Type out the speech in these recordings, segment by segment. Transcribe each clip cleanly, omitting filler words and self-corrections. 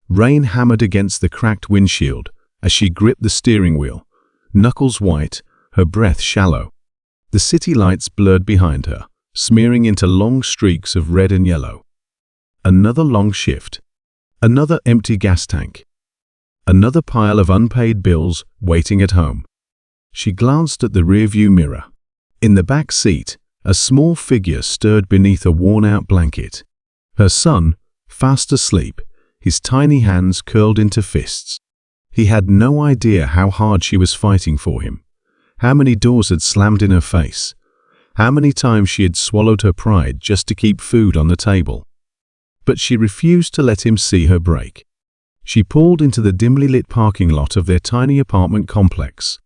Rain hammered against the cracked windshield as she gripped the steering wheel, knuckles white, her breath shallow. The city lights blurred behind her, smearing into long streaks of red and yellow. Another long shift. Another empty gas tank. Another pile of unpaid bills waiting at home. She glanced at the rearview mirror. In the back seat, a small figure stirred beneath a worn-out blanket. Her son, fast asleep, his tiny hands curled into fists. He had no idea how hard she was fighting for him, how many doors had slammed in her face, how many times she had swallowed her pride just to keep food on the table. But she refused to let him see her break. She pulled into the dimly lit parking lot of their tiny apartment complex.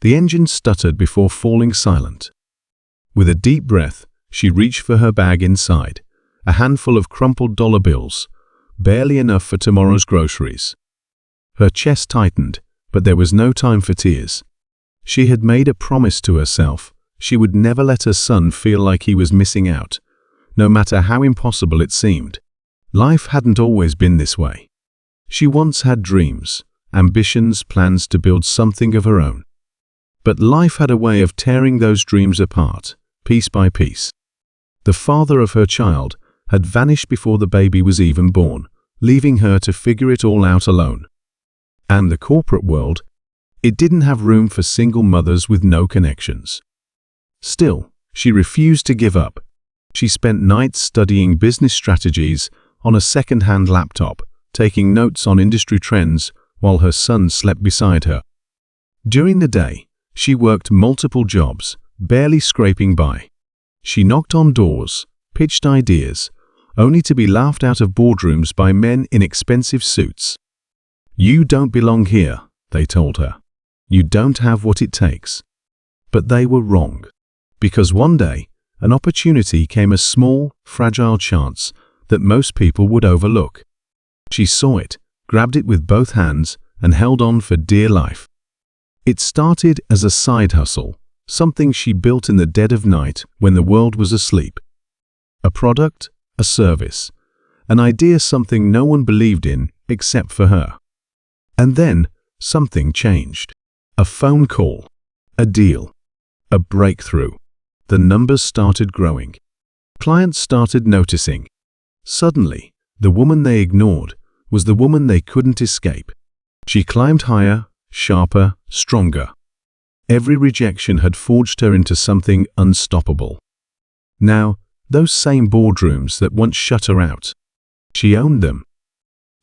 The engine stuttered before falling silent. With a deep breath, she reached for her bag inside, a handful of crumpled dollar bills, barely enough for tomorrow's groceries. Her chest tightened, but there was no time for tears. She had made a promise to herself. She would never let her son feel like he was missing out, no matter how impossible it seemed. Life hadn't always been this way. She once had dreams, ambitions, plans to build something of her own. But life had a way of tearing those dreams apart, piece by piece. The father of her child had vanished before the baby was even born, leaving her to figure it all out alone. And the corporate world, it didn't have room for single mothers with no connections. Still, she refused to give up. She spent nights studying business strategies on a second-hand laptop, taking notes on industry trends while her son slept beside her. During the day, she worked multiple jobs, barely scraping by. She knocked on doors, pitched ideas, only to be laughed out of boardrooms by men in expensive suits. "You don't belong here," they told her. "You don't have what it takes." But they were wrong. Because one day, an opportunity came, a small, fragile chance that most people would overlook. She saw it, grabbed it with both hands, and held on for dear life. It started as a side hustle, something she built in the dead of night when the world was asleep. A product, a service, an idea, something no one believed in except for her. And then, something changed. A phone call, a deal, a breakthrough. The numbers started growing. Clients started noticing. Suddenly, the woman they ignored was the woman they couldn't escape. She climbed higher, sharper, stronger. Every rejection had forged her into something unstoppable. Now, those same boardrooms that once shut her out, she owned them.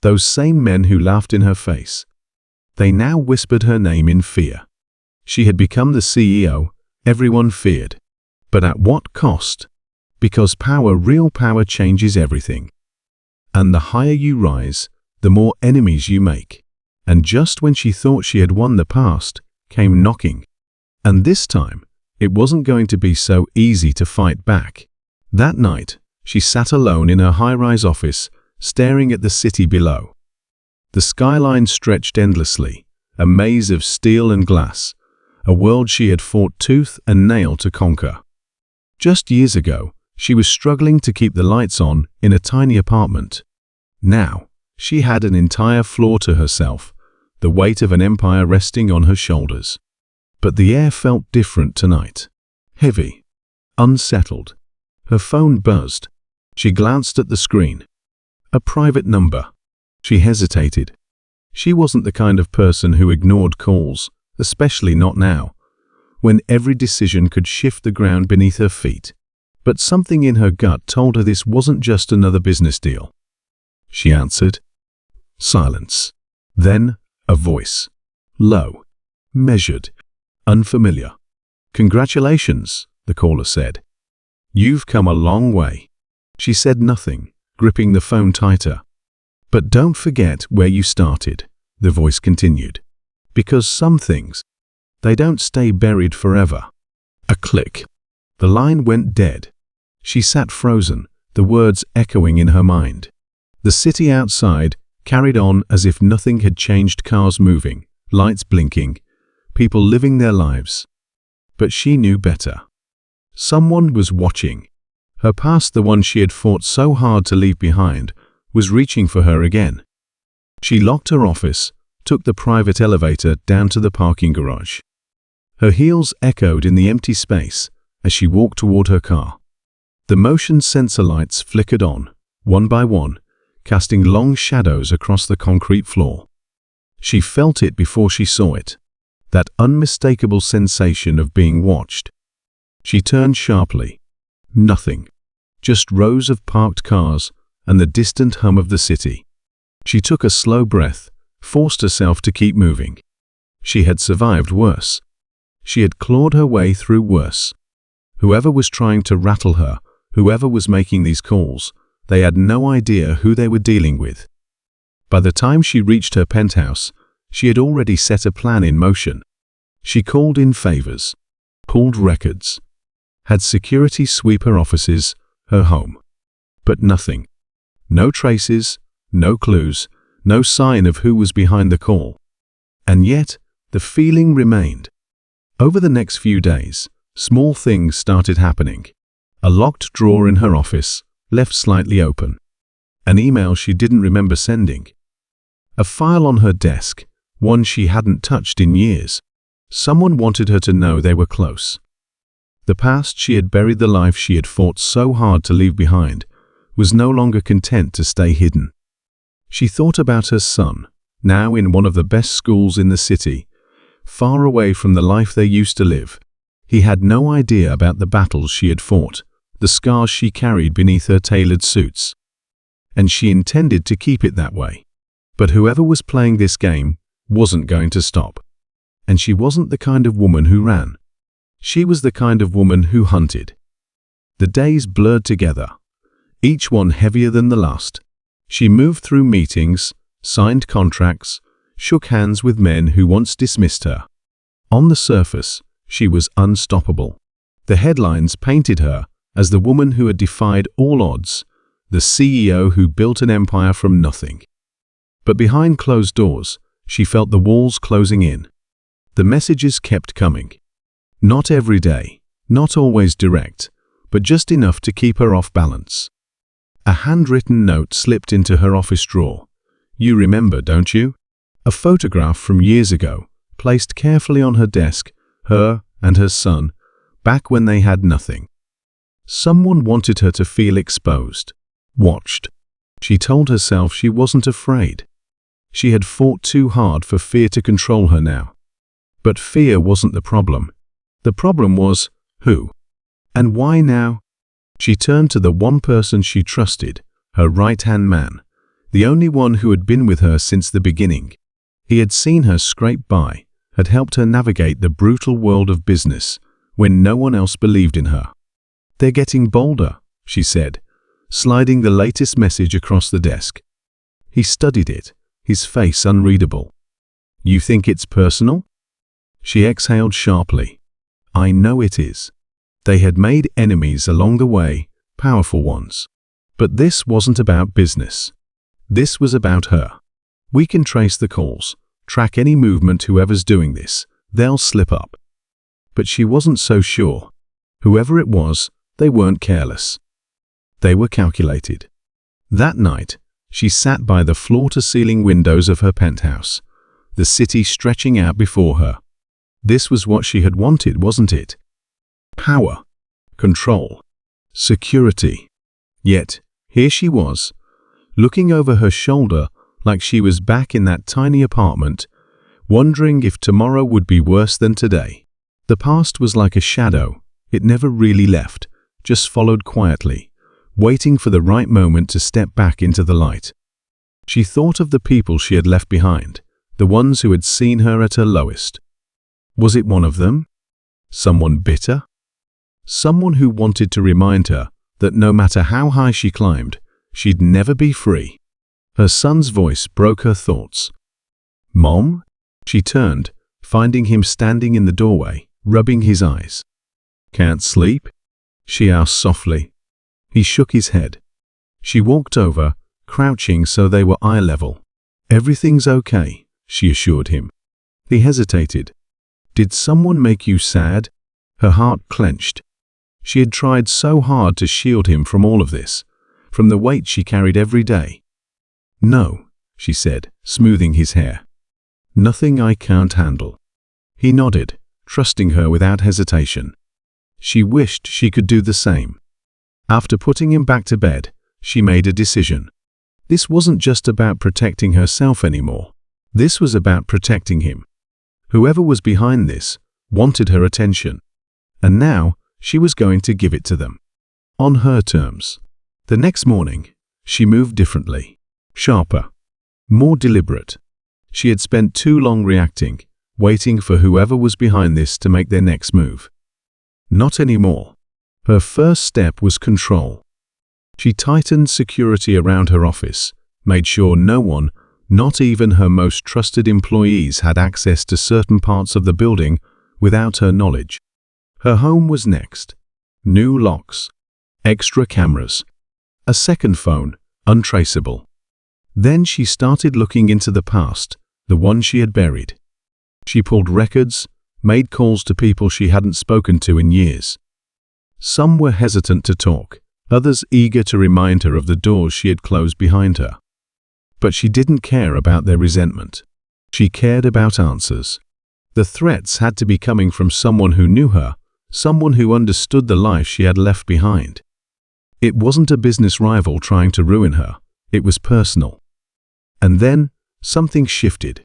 Those same men who laughed in her face, they now whispered her name in fear. She had become the CEO everyone feared. But at what cost? Because power, real power, changes everything. And the higher you rise, the more enemies you make. And just when she thought she had won, the past came knocking. And this time, it wasn't going to be so easy to fight back. That night, she sat alone in her high-rise office, staring at the city below. The skyline stretched endlessly, a maze of steel and glass, a world she had fought tooth and nail to conquer. Just years ago, she was struggling to keep the lights on in a tiny apartment. Now, she had an entire floor to herself, the weight of an empire resting on her shoulders. But the air felt different tonight. Heavy, unsettled. Her phone buzzed. She glanced at the screen. A private number. She hesitated. She wasn't the kind of person who ignored calls, especially not now, when every decision could shift the ground beneath her feet. But something in her gut told her this wasn't just another business deal. She answered. Silence. Then, a voice. Low, measured, unfamiliar. "Congratulations," the caller said. "You've come a long way." She said nothing, gripping the phone tighter. "But don't forget where you started," the voice continued. "Because some things, they don't stay buried forever." A click. The line went dead. She sat frozen, the words echoing in her mind. The city outside carried on as if nothing had changed, cars moving, lights blinking, people living their lives. But she knew better. Someone was watching. Her past, the one she had fought so hard to leave behind, was reaching for her again. She locked her office, took the private elevator down to the parking garage. Her heels echoed in the empty space as she walked toward her car. The motion sensor lights flickered on, one by one, casting long shadows across the concrete floor. She felt it before she saw it, that unmistakable sensation of being watched. She turned sharply. Nothing. Just rows of parked cars and the distant hum of the city. She took a slow breath, forced herself to keep moving. She had survived worse. She had clawed her way through worse. Whoever was trying to rattle her, whoever was making these calls, they had no idea who they were dealing with. By the time she reached her penthouse, she had already set a plan in motion. She called in favors, pulled records, had security sweep her offices, her home. But nothing. No traces, no clues, no sign of who was behind the call. And yet, the feeling remained. Over the next few days, small things started happening. A locked drawer in her office, left slightly open. An email she didn't remember sending. A file on her desk, one she hadn't touched in years. Someone wanted her to know they were close. The past she had buried, the life she had fought so hard to leave behind, was no longer content to stay hidden. She thought about her son, now in one of the best schools in the city, far away from the life they used to live. He had no idea about the battles she had fought, the scars she carried beneath her tailored suits. And she intended to keep it that way. But whoever was playing this game wasn't going to stop. And she wasn't the kind of woman who ran. She was the kind of woman who hunted. The days blurred together, each one heavier than the last. She moved through meetings, signed contracts, shook hands with men who once dismissed her. On the surface, she was unstoppable. The headlines painted her as the woman who had defied all odds, the CEO who built an empire from nothing. But behind closed doors, she felt the walls closing in. The messages kept coming. Not every day, not always direct, but just enough to keep her off balance. A handwritten note slipped into her office drawer. You remember, don't you? A photograph from years ago, placed carefully on her desk, her and her son, back when they had nothing. Someone wanted her to feel exposed, watched. She told herself she wasn't afraid. She had fought too hard for fear to control her now. But fear wasn't the problem. The problem was, who? And why now? She turned to the one person she trusted, her right-hand man, the only one who had been with her since the beginning. He had seen her scrape by, had helped her navigate the brutal world of business when no one else believed in her. They're getting bolder, she said, sliding the latest message across the desk. He studied it, his face unreadable. You think it's personal? She exhaled sharply. I know it is. They had made enemies along the way, powerful ones. But this wasn't about business. This was about her. We can trace the calls, track any movement. Whoever's doing this, they'll slip up. But she wasn't so sure. Whoever it was, they weren't careless. They were calculated. That night, she sat by the floor-to-ceiling windows of her penthouse, the city stretching out before her. This was what she had wanted, wasn't it? Power, control, security. Yet, here she was, looking over her shoulder like she was back in that tiny apartment, wondering if tomorrow would be worse than today. The past was like a shadow. It never really left, just followed quietly, waiting for the right moment to step back into the light. She thought of the people she had left behind, the ones who had seen her at her lowest. Was it one of them? Someone bitter? Someone who wanted to remind her that no matter how high she climbed, she'd never be free. Her son's voice broke her thoughts. Mom? She turned, finding him standing in the doorway, rubbing his eyes. Can't sleep? She asked softly. He shook his head. She walked over, crouching so they were eye level. Everything's okay, she assured him. He hesitated. Did someone make you sad? Her heart clenched. She had tried so hard to shield him from all of this, from the weight she carried every day. No, she said, smoothing his hair. "Nothing I can't handle." He nodded, trusting her without hesitation. She wished she could do the same. After putting him back to bed, she made a decision. This wasn't just about protecting herself anymore. This was about protecting him. Whoever was behind this wanted her attention, and now she was going to give it to them. On her terms. The next morning, she moved differently, sharper, more deliberate. She had spent too long reacting, waiting for whoever was behind this to make their next move. Not anymore. Her first step was control. She tightened security around her office, made sure no one, not even her most trusted employees, had access to certain parts of the building without her knowledge. Her home was next. New locks, extra cameras, a second phone, untraceable. Then she started looking into the past, the one she had buried. She pulled records, made calls to people she hadn't spoken to in years. Some were hesitant to talk, others eager to remind her of the doors she had closed behind her. But she didn't care about their resentment. She cared about answers. The threats had to be coming from someone who knew her, someone who understood the life she had left behind. It wasn't a business rival trying to ruin her, it was personal. And then, something shifted.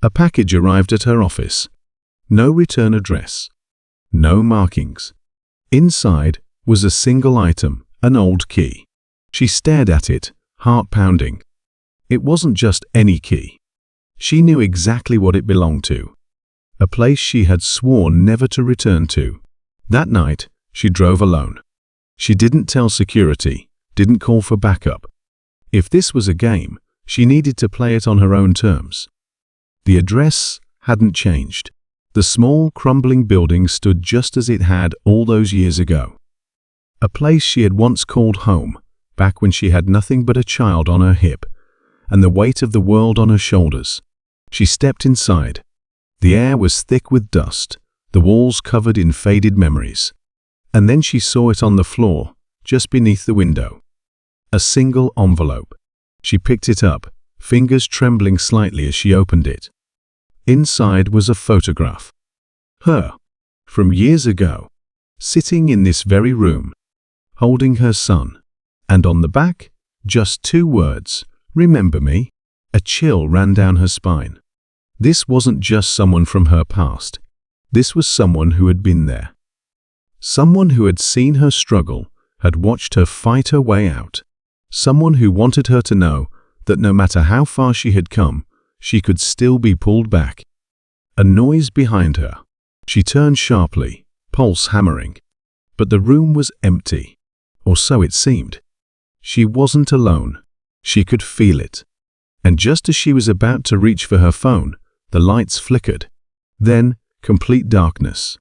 A package arrived at her office. No return address. No markings. Inside was a single item, an old key. She stared at it, heart pounding. It wasn't just any key. She knew exactly what it belonged to. A place she had sworn never to return to. That night, she drove alone. She didn't tell security, didn't call for backup. If this was a game, she needed to play it on her own terms. The address hadn't changed. The small, crumbling building stood just as it had all those years ago. A place she had once called home, back when she had nothing but a child on her hip, and the weight of the world on her shoulders. She stepped inside. The air was thick with dust, the walls covered in faded memories. And then she saw it on the floor, just beneath the window. A single envelope. She picked it up, fingers trembling slightly as she opened it. Inside was a photograph. Her, from years ago, sitting in this very room, holding her son. And on the back, just 2 words, "Remember me?" A chill ran down her spine. This wasn't just someone from her past. This was someone who had been there. Someone who had seen her struggle, had watched her fight her way out. Someone who wanted her to know that no matter how far she had come, she could still be pulled back. A noise behind her. She turned sharply, pulse hammering. But the room was empty. Or so it seemed. She wasn't alone. She could feel it. And just as she was about to reach for her phone, the lights flickered. Then, complete darkness.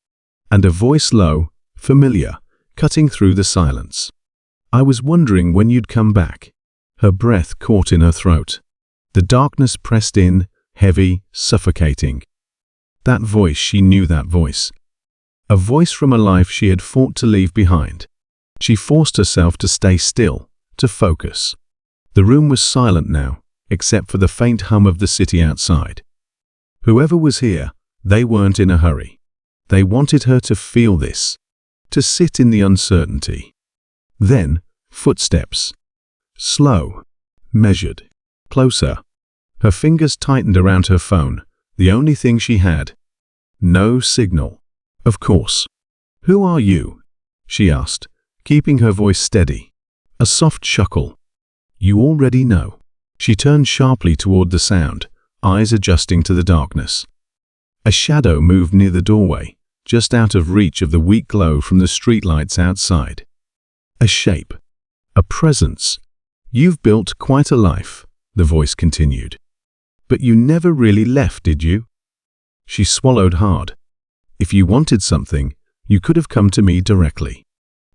And a voice low, familiar, cutting through the silence. "I was wondering when you'd come back." Her breath caught in her throat. The darkness pressed in, heavy, suffocating. That voice, she knew that voice. A voice from a life she had fought to leave behind. She forced herself to stay still, to focus. The room was silent now, except for the faint hum of the city outside. Whoever was here, they weren't in a hurry. They wanted her to feel this, to sit in the uncertainty. Then, footsteps. Slow, measured, closer. Her fingers tightened around her phone, the only thing she had. No signal. Of course. "Who are you?" she asked, keeping her voice steady. A soft chuckle. "You already know." She turned sharply toward the sound, eyes adjusting to the darkness. A shadow moved near the doorway, just out of reach of the weak glow from the streetlights outside. A shape. A presence. "You've built quite a life," the voice continued. "But you never really left, did you?" She swallowed hard. "If you wanted something, you could have come to me directly.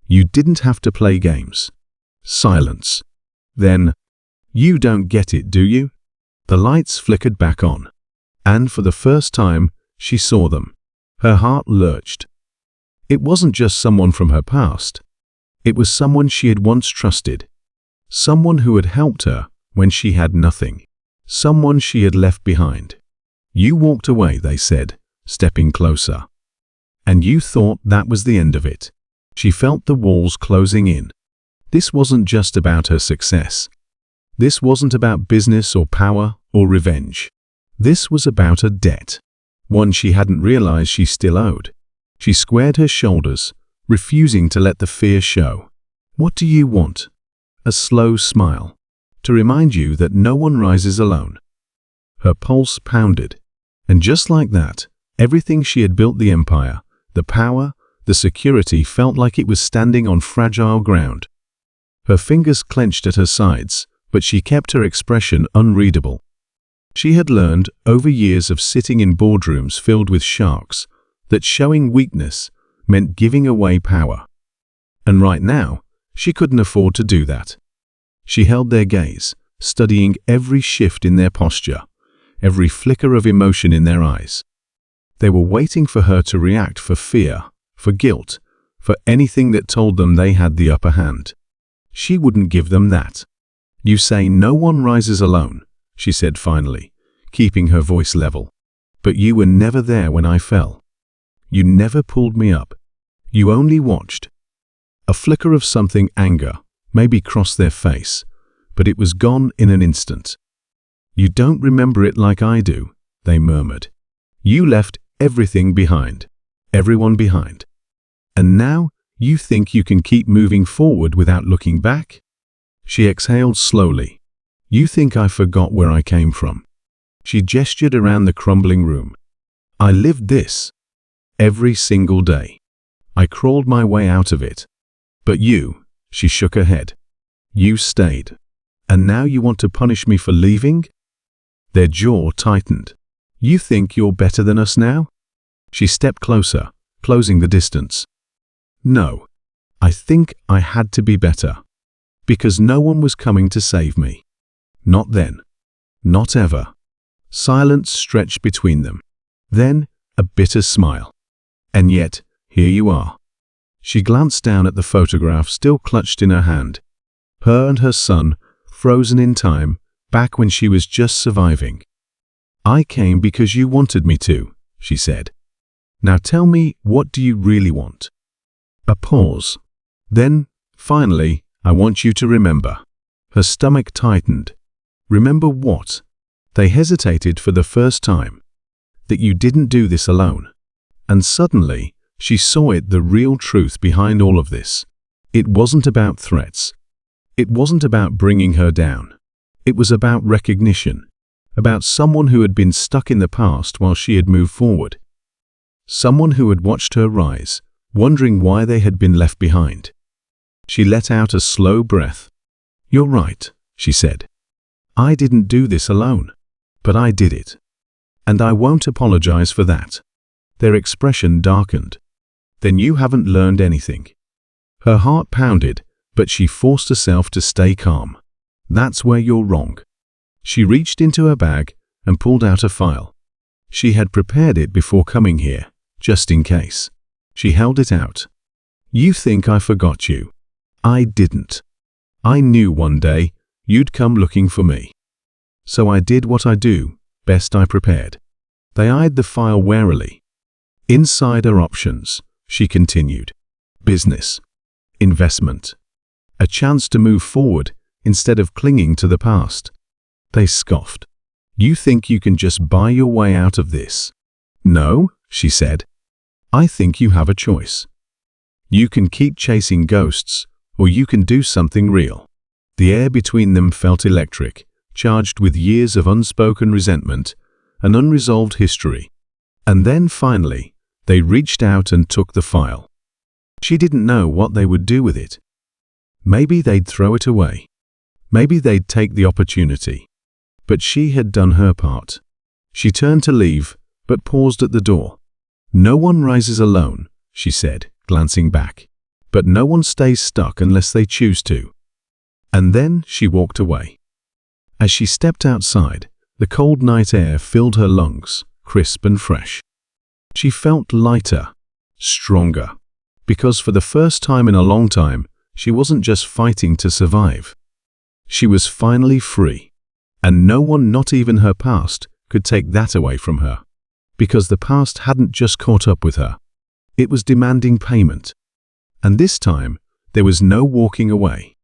You didn't have to play games." Silence. Then, "You don't get it, do you?" The lights flickered back on. And for the first time, she saw them. Her heart lurched. It wasn't just someone from her past. It was someone she had once trusted. Someone who had helped her when she had nothing. someone she had left behind. You walked away, they said, stepping closer. And you thought that was the end of it. She felt the walls closing in. This wasn't just about her success. This wasn't about business or power or revenge. This was about a debt, one she hadn't realized she still owed. She squared her shoulders, refusing to let the fear show. What do you want? A slow smile, to remind you that no one rises alone. Her pulse pounded, and just like that, everything she had built, the empire, the power, the security, felt like it was standing on fragile ground. Her fingers clenched at her sides, but she kept her expression unreadable. She had learned, over years of sitting in boardrooms filled with sharks, that showing weakness meant giving away power. And right now, she couldn't afford to do that. She held their gaze, studying every shift in their posture, every flicker of emotion in their eyes. They were waiting for her to react, for fear, for guilt, for anything that told them they had the upper hand. She wouldn't give them that. You say no one rises alone, she said finally, keeping her voice level. But you were never there when I fell. You never pulled me up. You only watched. A flicker of something, anger, maybe crossed their face, but it was gone in an instant. You don't remember it like I do, they murmured. You left everything behind, everyone behind. And now you think you can keep moving forward without looking back? She exhaled slowly. You think I forgot where I came from? She gestured around the crumbling room. I lived this. Every single day. I crawled my way out of it. But you, she shook her head. You stayed. And now you want to punish me for leaving? Their jaw tightened. You think you're better than us now? She stepped closer, closing the distance. No. I think I had to be better. Because no one was coming to save me. Not then. Not ever. Silence stretched between them. Then, a bitter smile. And yet, here you are. She glanced down at the photograph still clutched in her hand. Her and her son, frozen in time, back when she was just surviving. I came because you wanted me to, she said. Now tell me, what do you really want? A pause. Then, finally, I want you to remember. Her stomach tightened. Remember what? They hesitated for the first time. That you didn't do this alone. And suddenly, she saw it, the real truth behind all of this. It wasn't about threats. It wasn't about bringing her down. It was about recognition. About someone who had been stuck in the past while she had moved forward. Someone who had watched her rise, wondering why they had been left behind. She let out a slow breath. You're right, she said. I didn't do this alone. But I did it. And I won't apologize for that. Their expression darkened. Then you haven't learned anything. Her heart pounded, but she forced herself to stay calm. That's where you're wrong. She reached into her bag and pulled out a file. She had prepared it before coming here, just in case. She held it out. You think I forgot you. I didn't. I knew one day you'd come looking for me. So I did what I do, best I prepared. They eyed the file warily. Inside are options, she continued. Business. Investment. A chance to move forward instead of clinging to the past. They scoffed. You think you can just buy your way out of this? No, she said. I think you have a choice. You can keep chasing ghosts, or you can do something real. The air between them felt electric, charged with years of unspoken resentment, an unresolved history. And then finally, they reached out and took the file. She didn't know what they would do with it. Maybe they'd throw it away. Maybe they'd take the opportunity. But she had done her part. She turned to leave, but paused at the door. No one rises alone, she said, glancing back. But no one stays stuck unless they choose to. And then she walked away. As she stepped outside, the cold night air filled her lungs, crisp and fresh. She felt lighter, stronger, because for the first time in a long time, she wasn't just fighting to survive. She was finally free. And no one, not even her past, could take that away from her. Because the past hadn't just caught up with her. It was demanding payment. And this time, there was no walking away.